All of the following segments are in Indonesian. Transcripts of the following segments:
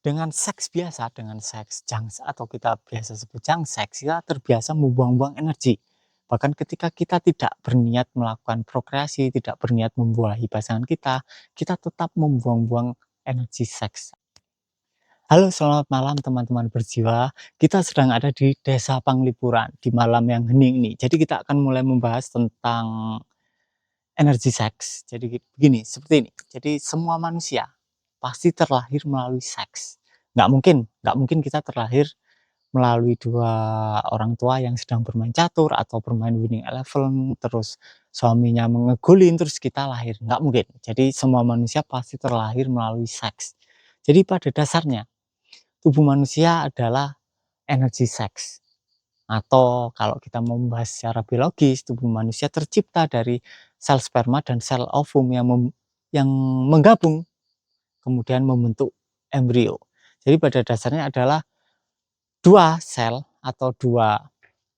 Dengan seks biasa, dengan seks junks atau kita biasa sebut junk seks, kita terbiasa membuang-buang energi. Bahkan ketika kita tidak berniat melakukan prokreasi, tidak berniat membuahi pasangan kita tetap membuang-buang energi seks. Halo, selamat malam teman-teman berjiwa. Kita sedang ada di Desa Panglipuran, di malam yang hening ini. Jadi kita akan mulai membahas tentang energi seks. Jadi begini, seperti ini. Jadi semua manusia pasti terlahir melalui seks. Nggak mungkin kita terlahir melalui dua orang tua yang sedang bermain catur atau bermain winning eleven, terus suaminya ngegolin, terus kita lahir. Nggak mungkin. Jadi semua manusia pasti terlahir melalui seks. Jadi pada dasarnya, tubuh manusia adalah energi seks. Atau kalau kita mau membahas secara biologis, tubuh manusia tercipta dari sel sperma dan sel ovum yang menggabung kemudian membentuk embrio. Jadi pada dasarnya adalah dua sel atau dua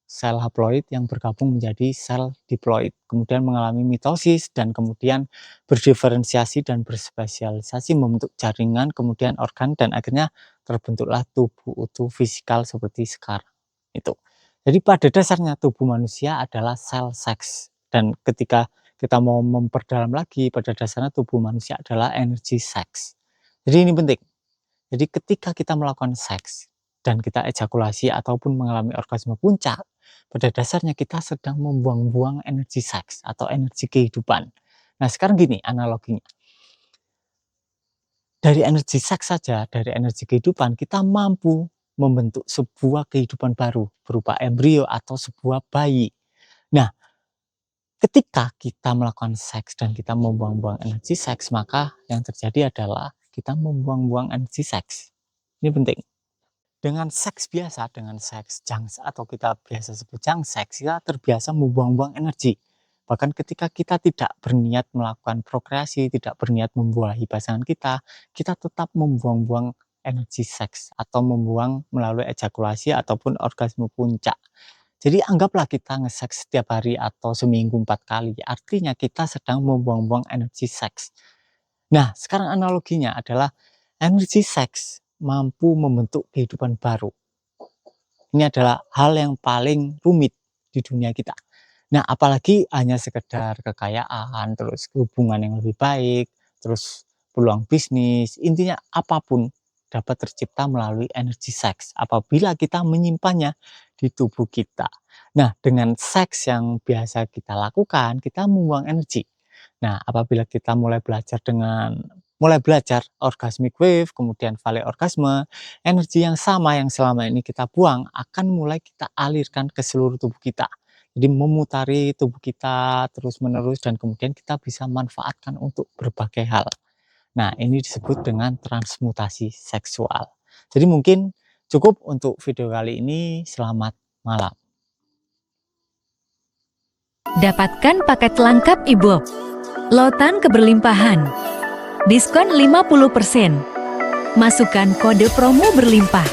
sel haploid yang bergabung menjadi sel diploid, kemudian mengalami mitosis dan kemudian berdiferensiasi dan berspesialisasi membentuk jaringan, kemudian organ, dan akhirnya terbentuklah tubuh utuh fisikal seperti sekarang itu. Jadi pada dasarnya tubuh manusia adalah sel seks, dan ketika kita mau memperdalam lagi, pada dasarnya tubuh manusia adalah energi seks. Jadi ini penting. Jadi ketika kita melakukan seks dan kita ejakulasi ataupun mengalami orgasme puncak, pada dasarnya kita sedang membuang-buang energi seks atau energi kehidupan. Nah sekarang gini analoginya. Dari energi seks saja, dari energi kehidupan, kita mampu membentuk sebuah kehidupan baru berupa embrio atau sebuah bayi. Nah, ketika kita melakukan seks dan kita membuang-buang energi seks, maka yang terjadi adalah kita membuang-buang energi seks. Ini penting. Dengan seks biasa, dengan seks junks atau kita biasa sebut junk seks, kita terbiasa membuang-buang energi. Bahkan ketika kita tidak berniat melakukan prokreasi, tidak berniat membuahi pasangan kita tetap membuang-buang energi seks atau membuang melalui ejakulasi ataupun orgasme puncak. Jadi anggaplah kita nge-seks setiap hari atau seminggu 4 kali, artinya kita sedang membuang-buang energi seks. Nah, sekarang analoginya adalah energi seks mampu membentuk kehidupan baru. Ini adalah hal yang paling rumit di dunia kita. Nah, apalagi hanya sekedar kekayaan, terus hubungan yang lebih baik, terus peluang bisnis, intinya apapun dapat tercipta melalui energi seks apabila kita menyimpannya di tubuh kita. Nah, dengan seks yang biasa kita lakukan, kita membuang energi. Nah, apabila kita mulai belajar orgasmic wave, kemudian valley orgasme, energi yang sama yang selama ini kita buang akan mulai kita alirkan ke seluruh tubuh kita. Jadi memutari tubuh kita terus-menerus dan kemudian kita bisa manfaatkan untuk berbagai hal. Nah, ini disebut dengan transmutasi seksual. Jadi mungkin cukup untuk video kali ini. Selamat malam. Dapatkan paket lengkap e-book Lautan Keberlimpahan. Diskon 50%. Masukkan kode promo berlimpah.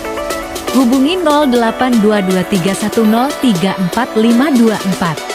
Hubungi 082231034524.